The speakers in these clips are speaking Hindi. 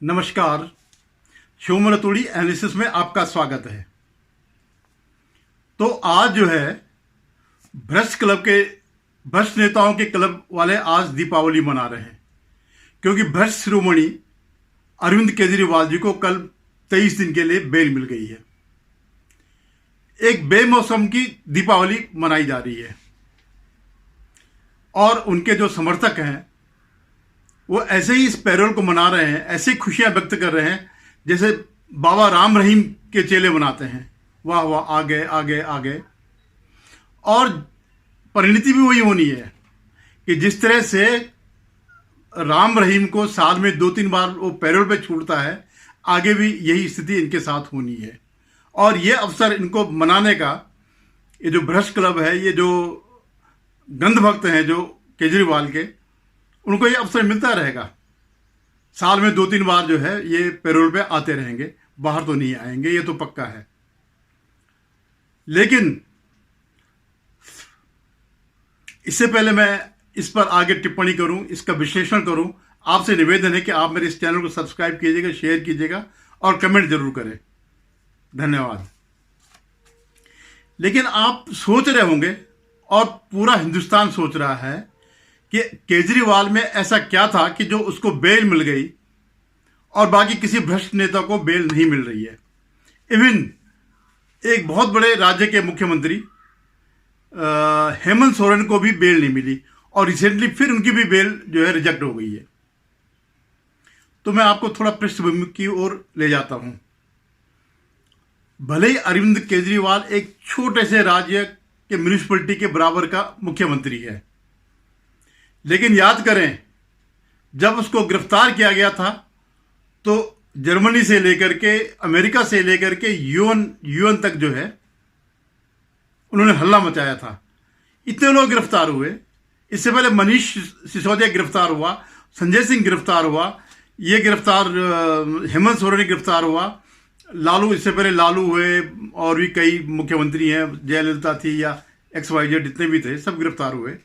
नमस्कार। शिवम रतूड़ी एनालिसिस में आपका स्वागत है। तो आज जो है भ्रष्ट नेताओं के क्लब वाले आज दीपावली मना रहे हैं, क्योंकि भ्रष्ट शिरोमणि अरविंद केजरीवाल जी को कल 23 दिन के लिए बेल मिल गई है। एक बेमौसम की दीपावली मनाई जा रही है और उनके जो समर्थक हैं वो ऐसे ही इस पैरोल को मना रहे हैं, ऐसी खुशियां व्यक्त कर रहे हैं जैसे बाबा राम रहीम के चेले मनाते हैं। वाह वाह, आ गए आ गए आ गए। और परिणति भी वही होनी है कि जिस तरह से राम रहीम को साल में 2-3 बार वो पैरोल पे छूटता है, आगे भी यही स्थिति इनके साथ होनी है। और ये अवसर इनको मनाने का, ये जो भ्रष्ट क्लब है, ये जो गंध भक्त हैं जो केजरीवाल के, उनको ये अवसर मिलता रहेगा। साल में 2-3 बार जो है ये पैरोल पे आते रहेंगे, बाहर तो नहीं आएंगे, ये तो पक्का है। लेकिन इससे पहले मैं इस पर आगे टिप्पणी करूं, इसका विश्लेषण करूं, आपसे निवेदन है कि आप मेरे इस चैनल को सब्सक्राइब कीजिएगा, शेयर कीजिएगा और कमेंट जरूर करें। धन्यवाद। लेकिन आप सोच रहे होंगे और पूरा हिंदुस्तान सोच रहा है कि केजरीवाल में ऐसा क्या था कि जो उसको बेल मिल गई और बाकी किसी भ्रष्ट नेता को बेल नहीं मिल रही है। इवन एक बहुत बड़े राज्य के मुख्यमंत्री हेमंत सोरेन को भी बेल नहीं मिली और रिसेंटली फिर उनकी भी बेल जो है रिजेक्ट हो गई है। तो मैं आपको थोड़ा पृष्ठभूमि की ओर ले जाता हूं। भले ही अरविंद केजरीवाल एक छोटे से राज्य के म्यूनिसिपैलिटी के बराबर का मुख्यमंत्री है, लेकिन याद करें जब उसको गिरफ्तार किया गया था तो जर्मनी से लेकर के, अमेरिका से लेकर के यूएन तक जो है उन्होंने हल्ला मचाया था। इतने लोग गिरफ्तार हुए। इससे पहले मनीष सिसोदिया गिरफ्तार हुआ, संजय सिंह गिरफ्तार हुआ, ये गिरफ्तार हेमंत सोरेन गिरफ्तार हुआ, लालू, इससे पहले लालू हुए और भी कई मुख्यमंत्री हैं, जयललिता थी या XYZ, जितने भी थे सब गिरफ्तार हुए।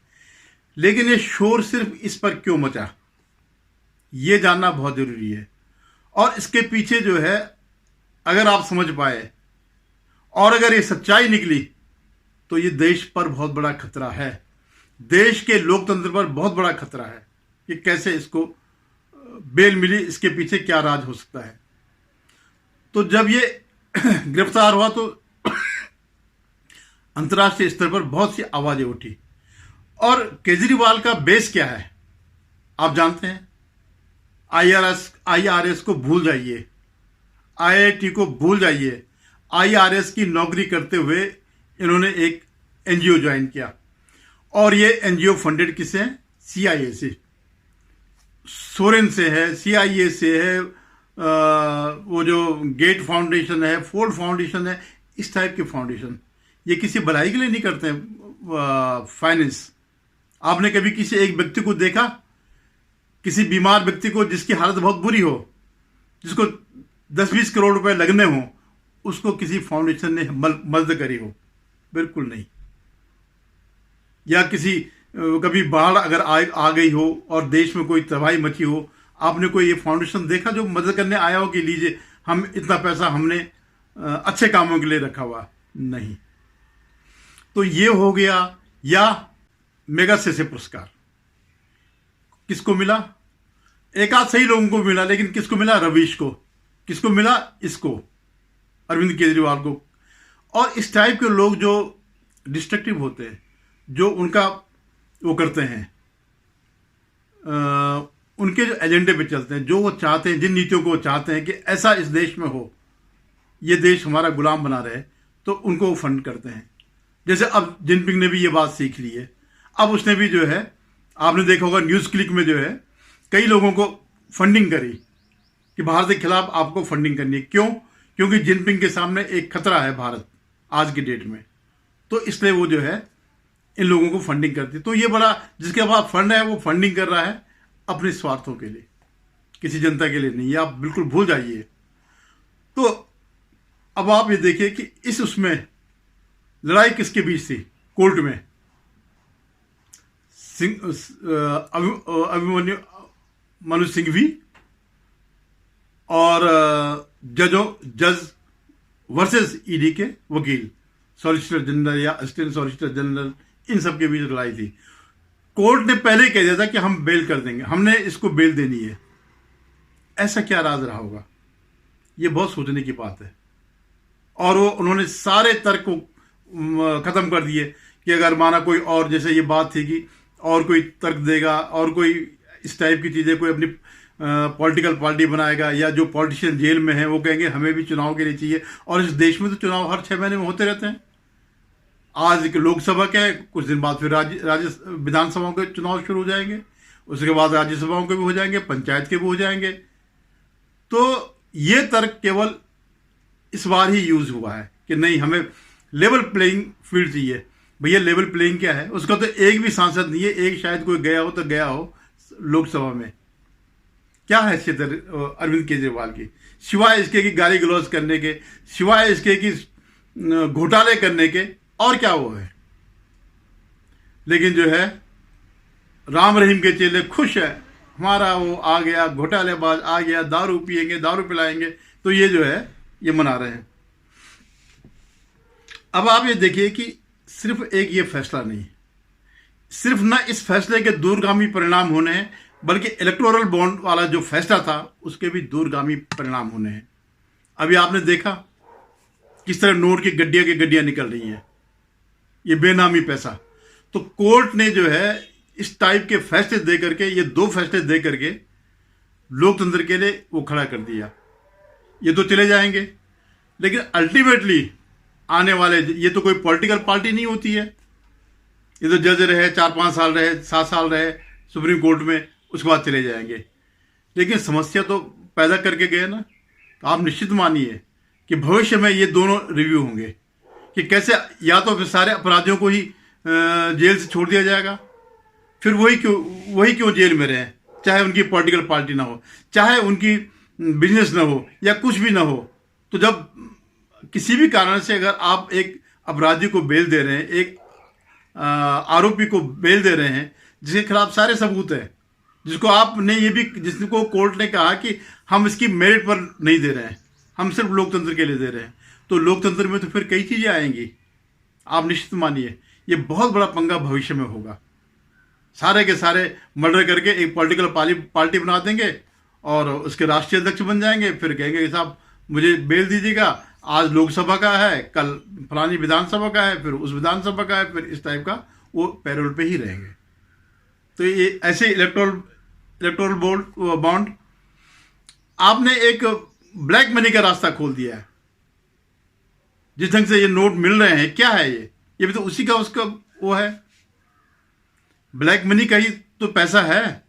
लेकिन ये शोर सिर्फ इस पर क्यों मचा, ये जानना बहुत जरूरी है। और इसके पीछे जो है, अगर आप समझ पाए और अगर ये सच्चाई निकली तो ये देश पर बहुत बड़ा खतरा है, देश के लोकतंत्र पर बहुत बड़ा खतरा है कि कैसे इसको बेल मिली, इसके पीछे क्या राज हो सकता है। तो जब ये गिरफ्तार हुआ तो अंतर्राष्ट्रीय स्तर पर बहुत सी आवाजें उठी। और केजरीवाल का बेस क्या है आप जानते हैं। IRS को भूल जाइए, IIT को भूल जाइए। IRS की नौकरी करते हुए इन्होंने एक NGO ज्वाइन किया और ये NGO फंडेड किससे है? CIA से, सोरेन से है, CIA से है, वो जो गेट फाउंडेशन है, फोर्ड फाउंडेशन है, इस टाइप के फाउंडेशन। ये किसी भलाई के लिए नहीं करते हैं फाइनेंस। आपने कभी किसी एक व्यक्ति को देखा, किसी बीमार व्यक्ति को जिसकी हालत बहुत बुरी हो, जिसको 10-20 करोड़ रुपए लगने हो, उसको किसी फाउंडेशन ने मदद करी हो? बिल्कुल नहीं। या किसी कभी बाढ़ अगर आ गई हो और देश में कोई तबाही मची हो, आपने कोई ये फाउंडेशन देखा जो मदद करने आया हो कि लीजिए हम इतना पैसा हमने अच्छे कामों के लिए रखा हुआ? नहीं। तो ये हो गया। या मेगा से पुरस्कार किसको मिला? एक आध सही लोगों को मिला, लेकिन किसको मिला? रवीश को। किसको मिला? इसको, अरविंद केजरीवाल को। और इस टाइप के लोग जो डिस्ट्रक्टिव होते हैं, जो उनका वो करते हैं, उनके जो एजेंडे पे चलते हैं, जो वो चाहते हैं, जिन नीतियों को वो चाहते हैं कि ऐसा इस देश में हो, ये देश हमारा गुलाम बना रहे, तो उनको वो फंड करते हैं। जैसे अब जिनपिंग ने भी ये बात सीख ली है। अब उसने भी जो है, आपने देखा होगा न्यूज क्लिक में जो है कई लोगों को फंडिंग करी कि भारत के खिलाफ आपको फंडिंग करनी है। क्यों? क्योंकि जिनपिंग के सामने एक खतरा है भारत आज की डेट में, तो इसलिए वो जो है इन लोगों को फंडिंग करती है। तो ये बड़ा, जिसके पास फंड है वो फंडिंग कर रहा है अपने स्वार्थों के लिए, किसी जनता के लिए नहीं। ये आप बिल्कुल भूल जाइए। तो अब आप ये देखिए कि इस उसमें लड़ाई किसके बीच थी कोर्ट में? अभिमन्यु मनु सिंघवी और जज वर्सेस ईडी के वकील, सॉलिसिटर जनरल या असिस्टेंट सॉलिसिटर जनरल, इन सब के बीच लड़ाई थी। कोर्ट ने पहले ही कह दिया था कि हम बेल कर देंगे, हमने इसको बेल देनी है। ऐसा क्या राज रहा होगा? ये बहुत सोचने की बात है। और वो उन्होंने सारे तर्क को खत्म कर दिए कि अगर माना कोई और, जैसे ये बात थी कि और कोई तर्क देगा और कोई इस टाइप की चीज़ें, कोई अपनी पॉलिटिकल पार्टी बनाएगा या जो पॉलिटिशियन जेल में हैं वो कहेंगे हमें भी चुनाव के लिए चाहिए। और इस देश में तो चुनाव हर 6 महीने में होते रहते हैं। आज लोकसभा के है, कुछ दिन बाद फिर राज्य विधानसभाओं के चुनाव शुरू हो जाएंगे, उसके बाद राज्यसभाओं के भी हो जाएंगे, पंचायत के भी हो जाएंगे। तो ये तर्क केवल इस बार ही यूज हुआ है कि नहीं, हमें लेवल प्लेइंग फील्ड चाहिए। भैया लेवल प्लेइंग क्या है? उसका तो एक भी सांसद नहीं है, एक शायद कोई गया हो तो गया हो लोकसभा में। क्या हैसियत है अरविंद केजरीवाल की, सिवाय इसके कि गाली गलौज करने के, सिवाय इसके कि घोटाले करने के, और क्या वो है? लेकिन जो है राम रहीम के चेले खुश है, हमारा वो आ गया घोटालेबाज आ गया, दारू पिएंगे, दारू पिलाएंगे, तो ये जो है ये मना रहे हैं। अब आप ये देखिए कि सिर्फ एक ये फैसला नहीं, सिर्फ ना इस फैसले के दूरगामी परिणाम होने हैं, बल्कि इलेक्टोरल बॉन्ड वाला जो फैसला था उसके भी दूरगामी परिणाम होने हैं। अभी आपने देखा किस तरह नोट की गड्डियां निकल रही हैं, ये बेनामी पैसा। तो कोर्ट ने जो है इस टाइप के फैसले दे करके, ये 2 फैसले दे करके लोकतंत्र के लिए वो खड़ा कर दिया। ये तो चले जाएंगे, लेकिन अल्टीमेटली आने वाले, ये तो कोई पॉलिटिकल पार्टी नहीं होती है, ये तो जज रहे 4-5 साल रहे, 7 साल रहे सुप्रीम कोर्ट में, उसके बाद चले जाएंगे। लेकिन समस्या तो पैदा करके गए ना। तो आप निश्चित मानिए कि भविष्य में ये दोनों रिव्यू होंगे कि कैसे, या तो फिर सारे अपराधियों को ही जेल से छोड़ दिया जाएगा, फिर वही क्यों जेल में रहे, चाहे उनकी पॉलिटिकल पार्टी ना हो, चाहे उनकी बिजनेस ना हो या कुछ भी ना हो। तो जब किसी भी कारण से अगर आप एक अपराधी को बेल दे रहे हैं, एक आरोपी को बेल दे रहे हैं जिसके खिलाफ सारे सबूत है, जिसको कोर्ट ने कहा कि हम इसकी मेरिट पर नहीं दे रहे हैं, हम सिर्फ लोकतंत्र के लिए दे रहे हैं, तो लोकतंत्र में तो फिर कई चीजें आएंगी। आप निश्चित मानिए ये बहुत बड़ा पंगा भविष्य में होगा। सारे के सारे मर्डर करके एक पॉलिटिकल पार्टी बना देंगे और उसके राष्ट्रीय अध्यक्ष बन जाएंगे, फिर कहेंगे कि साहब मुझे बेल दीजिएगा, आज लोकसभा का है, कल फलानी विधानसभा का है, फिर उस विधानसभा का है, फिर इस टाइप का वो पैरोल पे ही रहेंगे। तो ये ऐसे इलेक्टोरल बॉन्ड आपने एक ब्लैक मनी का रास्ता खोल दिया है। जिस ढंग से ये नोट मिल रहे हैं, क्या है ये भी तो उसी का उसका वो है, ब्लैक मनी का ही तो पैसा है।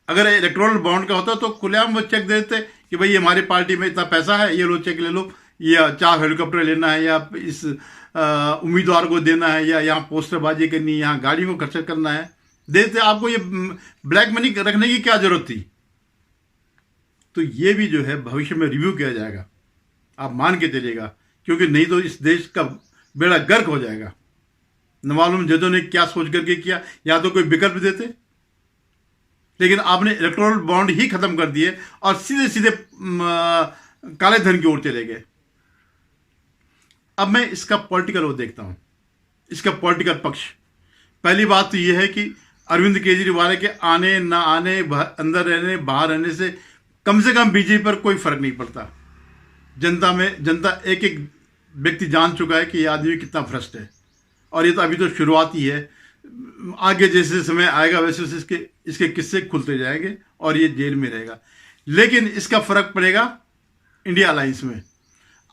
अगर इलेक्टोरल बॉन्ड का होता तो खुलेआम वो चेक देते कि भाई हमारी पार्टी में इतना पैसा है, ये लो चेक ले लो, या 4 हेलीकॉप्टर लेना है, या इस उम्मीदवार को देना है, या यहाँ पोस्टरबाजी करनी है, यहाँ गाड़ियों को खर्च करना है, देते। आपको ये ब्लैक मनी रखने की क्या जरूरत थी? तो ये भी जो है भविष्य में रिव्यू किया जाएगा, आप मान के चलिएगा, क्योंकि नहीं तो इस देश का बेड़ा गर्क हो जाएगा। न मालूम जजों ने क्या सोच करके किया, या तो कोई विकल्प देते, लेकिन आपने इलेक्टोरल बॉन्ड ही खत्म कर दिए और सीधे सीधे काले धन की ओर चले गए। अब मैं इसका पॉलिटिकल वो देखता हूं, इसका पॉलिटिकल पक्ष। पहली बात तो यह है कि अरविंद केजरीवाल के आने ना आने, अंदर रहने बाहर रहने से कम बीजेपी पर कोई फर्क नहीं पड़ता। जनता एक एक व्यक्ति जान चुका है कि ये आदमी कितना भ्रष्ट है, और ये तो अभी तो शुरुआत ही है। आगे जैसे समय आएगा वैसे इसके किस्से खुलते जाएंगे और ये जेल में रहेगा। लेकिन इसका फर्क पड़ेगा इंडिया अलायंस में।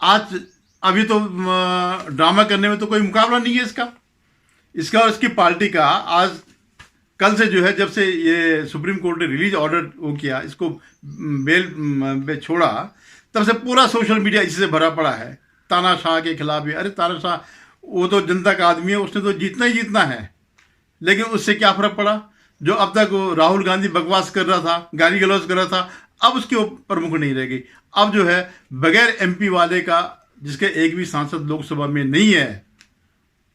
आज अभी तो ड्रामा करने में तो कोई मुकाबला नहीं है इसका और इसकी पार्टी का। आज कल से जो है, जब से ये सुप्रीम कोर्ट ने रिलीज ऑर्डर वो किया, इसको बेल पे छोड़ा, तब से पूरा सोशल मीडिया इसी से भरा पड़ा है तानाशाह के खिलाफ भी। अरे तानाशाह वो तो जनता का आदमी है, उसने तो जीतना ही जीतना है, लेकिन उससे क्या फर्क पड़ा? जो अब तक राहुल गांधी बकवास कर रहा था, गाली गलौज कर रहा था, अब उसके ऊपर मुख नहीं रहेगी। अब जो है बगैर एमपी वाले का, जिसके एक भी सांसद लोकसभा में नहीं है,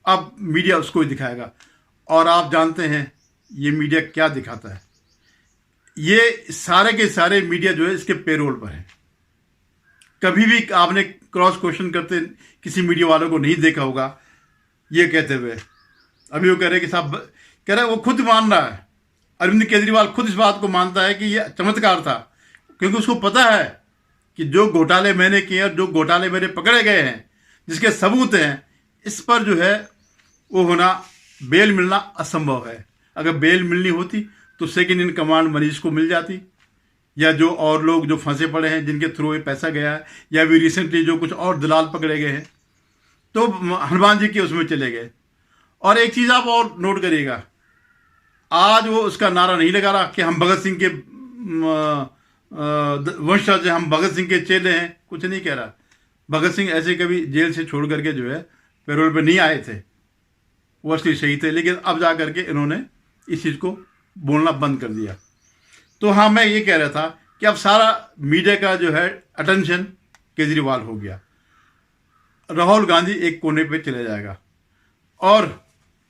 अब मीडिया उसको ही दिखाएगा। और आप जानते हैं ये मीडिया क्या दिखाता है? ये सारे के सारे मीडिया जो है इसके पेरोल पर है। कभी भी आपने क्रॉस क्वेश्चन करते किसी मीडिया वालों को नहीं देखा होगा ये कहते हुए। अभी वो कह रहे हैं कि साहब, कह रहे हैं वो खुद मान रहा है, अरविंद केजरीवाल खुद इस बात को मानता है कि ये चमत्कार था, क्योंकि उसको पता है कि जो घोटाले मैंने किए और जो घोटाले मेरे पकड़े गए हैं, जिसके सबूत हैं, इस पर जो है वो होना, बेल मिलना असंभव है। अगर बेल मिलनी होती तो सेकेंड इन कमांड मनीष को मिल जाती, या जो और लोग जो फंसे पड़े हैं जिनके थ्रू ये पैसा गया है, या भी रिसेंटली जो कुछ और दलाल पकड़े गए हैं, तो हनुमान जी के उसमें चले गए। और एक चीज़ आप और नोट करिएगा, आज वो उसका नारा नहीं लगा रहा कि हम भगत सिंह के वंशज हैं, हम भगत सिंह के चेले हैं, कुछ नहीं कह रहा। भगत सिंह ऐसे कभी जेल से छोड़ करके जो है पैरोल पे नहीं आए थे, वो असली शहीद थे, लेकिन अब जा करके इन्होंने इस चीज़ को बोलना बंद कर दिया। तो हाँ, मैं ये कह रहा था कि अब सारा मीडिया का जो है अटेंशन केजरीवाल हो गया, राहुल गांधी एक कोने पे चले जाएगा। और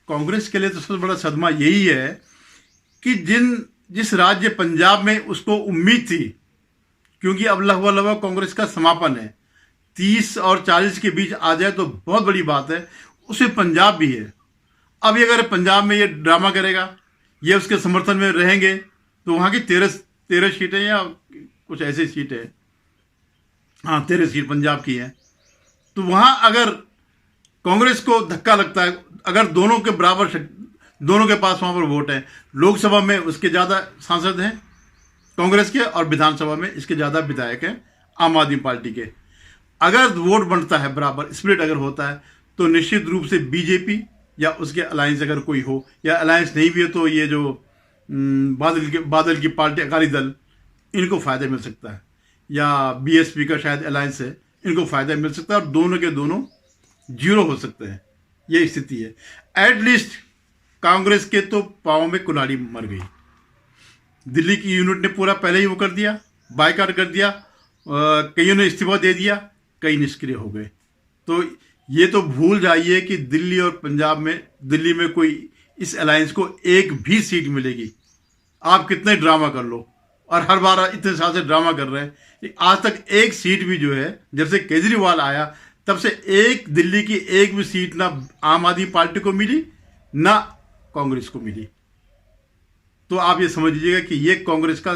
कांग्रेस के लिए तो सबसे बड़ा सदमा यही है कि जिस राज्य पंजाब में उसको उम्मीद थी, क्योंकि अब लगभग कांग्रेस का समापन है, 30 और 40 के बीच आ जाए तो बहुत बड़ी बात है, उसमें पंजाब भी है। अब ये अगर पंजाब में ये ड्रामा करेगा, ये उसके समर्थन में रहेंगे, तो वहाँ की 13 सीटें या कुछ ऐसी सीटें, हाँ 13 सीट पंजाब की हैं, तो वहाँ अगर कांग्रेस को धक्का लगता है, अगर दोनों के बराबर, दोनों के पास वहाँ पर वोट है, लोकसभा में उसके ज़्यादा सांसद हैं कांग्रेस के, और विधानसभा में इसके ज़्यादा विधायक हैं आम आदमी पार्टी के, अगर वोट बनता है बराबर, स्प्लिट अगर होता है, तो निश्चित रूप से बीजेपी या उसके अलायंस अगर कोई हो, या अलायंस नहीं भी है तो ये जो बादल की पार्टी अकाली दल, इनको फ़ायदा मिल सकता है, या बीएसपी का शायद अलायंस है, इनको फ़ायदा मिल सकता है, और दोनों के दोनों जीरो हो सकते हैं। ये स्थिति है। एटलीस्ट कांग्रेस के तो पाँव में कुल्हाड़ी मर गई। दिल्ली की यूनिट ने पूरा पहले ही वो कर दिया, बायकॉट कर दिया, कईयों ने इस्तीफा दे दिया, कई निष्क्रिय हो गए। तो ये तो भूल जाइए कि दिल्ली और पंजाब में, दिल्ली में कोई इस अलायंस को एक भी सीट मिलेगी। आप कितने ड्रामा कर लो, और हर बार इतने साल से ड्रामा कर रहे हैं, आज तक एक सीट भी जो है, जब से केजरीवाल आया तब से एक दिल्ली की एक भी सीट ना आम आदमी पार्टी को मिली, ना कांग्रेस को मिली। तो आप ये समझ लीजिएगा कि ये कांग्रेस का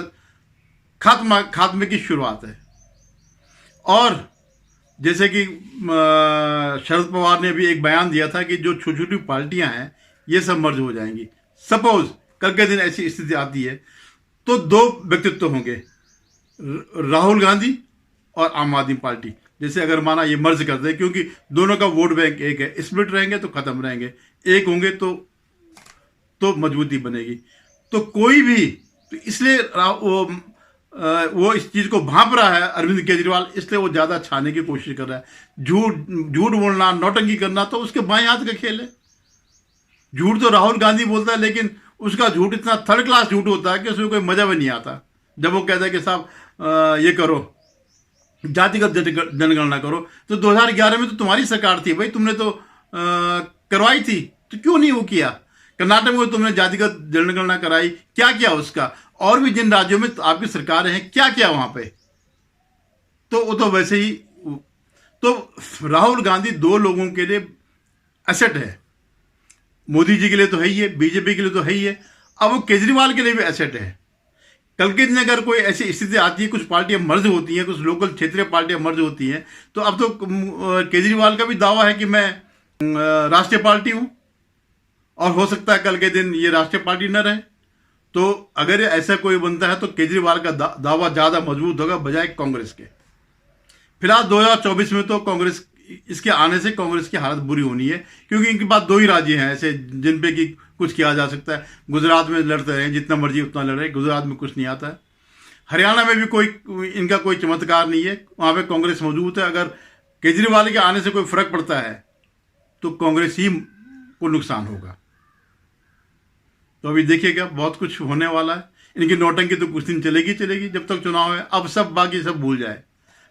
खात्मे की शुरुआत है। और जैसे कि शरद पवार ने भी एक बयान दिया था कि जो छोटी छोटी पार्टियां हैं ये सब मर्ज हो जाएंगी। सपोज कल के दिन ऐसी स्थिति आती है तो दो व्यक्तित्व होंगे, राहुल गांधी और आम आदमी पार्टी। जैसे अगर माना ये मर्ज कर दे, क्योंकि दोनों का वोट बैंक एक है, स्प्लिट रहेंगे तो खत्म रहेंगे, एक होंगे तो मजबूती बनेगी। तो कोई भी, तो इसलिए वो इस चीज को भांप रहा है अरविंद केजरीवाल, इसलिए वो ज्यादा छाने की कोशिश कर रहा है। झूठ बोलना, नौटंकी करना तो उसके बाएं हाथ का खेल है। झूठ तो राहुल गांधी बोलता है, लेकिन उसका झूठ इतना थर्ड क्लास झूठ होता है कि उसमें कोई मजा भी नहीं आता। जब वो कहता है कि साहब ये करो, जातिगत जनगणना करो, तो 2011 में तो तुम्हारी सरकार थी भाई, तुमने तो करवाई थी, तो क्यों नहीं वो किया? कर्नाटक में तुमने जातिगत जनगणना कराई, क्या किया उसका? और भी जिन राज्यों में तो आपकी सरकारें हैं, क्या किया वहां पे? तो वो तो वैसे ही। तो राहुल गांधी दो लोगों के लिए एसेट है, मोदी जी के लिए तो है ही है, बीजेपी के लिए तो है ही है, अब वो केजरीवाल के लिए भी एसेट है। कल के दिन अगर कोई ऐसी स्थिति आती है, कुछ पार्टियां मर्ज होती हैं, कुछ लोकल क्षेत्रीय पार्टियां मर्ज होती हैं, तो अब तो केजरीवाल का भी दावा है कि मैं राष्ट्रीय पार्टी हूं, और हो सकता है कल के दिन ये राष्ट्रीय पार्टी न रहे। तो अगर ऐसा कोई बनता है तो केजरीवाल का दावा ज्यादा मजबूत होगा बजाय कांग्रेस के। फिलहाल 2024 में तो कांग्रेस, इसके आने से कांग्रेस की हालत बुरी होनी है, क्योंकि इनके पास दो ही राज्य हैं ऐसे जिन पे कि कुछ किया जा सकता है। गुजरात में लड़ते रहे जितना मर्जी उतना लड़े, गुजरात में कुछ नहीं आता है। हरियाणा में भी इनका कोई चमत्कार नहीं है, वहां पे कांग्रेस मौजूद है। अगर केजरीवाल के आने से कोई फर्क पड़ता है तो कांग्रेस ही को नुकसान होगा। तो अभी देखिएगा, बहुत कुछ होने वाला है। इनकी नौटंकी तो कुछ दिन चलेगी जब तक चुनाव है। अब सब बाकी सब भूल जाए।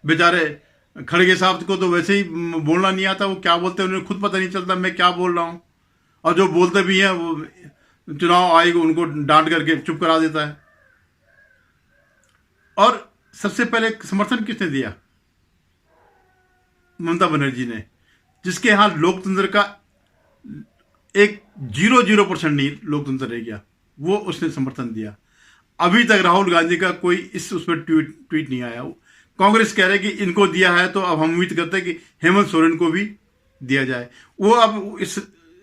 बेचारे खड़गे साहब को तो वैसे ही बोलना नहीं आता, वो क्या बोलते हैं उन्हें खुद पता नहीं चलता मैं क्या बोल रहा हूँ, और जो बोलते भी हैं वो चुनाव आयोग उनको डांट करके चुप करा देता है। और सबसे पहले समर्थन किसने दिया? ममता बनर्जी ने, जिसके यहाँ लोकतंत्र का एक 0% नहीं लोकतंत्र रह गया, वो उसने समर्थन दिया। अभी तक राहुल गांधी का कोई इस उसमें ट्वीट नहीं आया। कांग्रेस कह रहे कि इनको दिया है तो अब हम उम्मीद करते हैं कि हेमंत सोरेन को भी दिया जाए। वो अब इस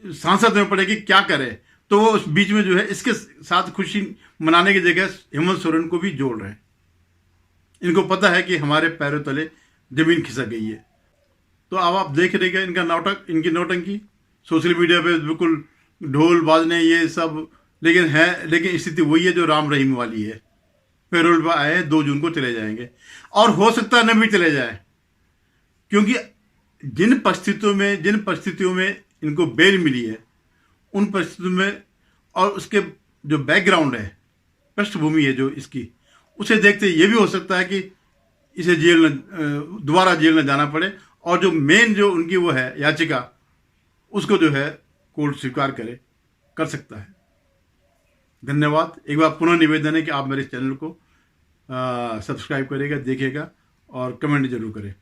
सांसद में पड़े कि क्या करे, तो वो उस बीच में जो है इसके साथ खुशी मनाने की जगह हेमंत सोरेन को भी जोड़ रहे हैं। इनको पता है कि हमारे पैरों तले जमीन खिसक गई है। तो अब आप देख रहे इनका नाटक, इनकी नौटंकी सोशल मीडिया पे बिल्कुल ढोल बाजने ये सब, लेकिन स्थिति वही है जो राम रहीम वाली है। पैरोल पर आए 2 जून को चले जाएंगे, और हो सकता है न भी चले जाए, क्योंकि जिन परिस्थितियों में इनको बेल मिली है, उन परिस्थितियों में और उसके जो बैकग्राउंड है, पृष्ठभूमि है जो इसकी, उसे देखते ये भी हो सकता है कि इसे दोबारा जेल न जाना पड़े, और जो मेन जो उनकी वो है याचिका, उसको जो है कोर्ट स्वीकार कर सकता है। धन्यवाद। एक बार पुनः निवेदन है कि आप मेरे चैनल को सब्सक्राइब करिएगा, देखिएगा और कमेंट जरूर करें।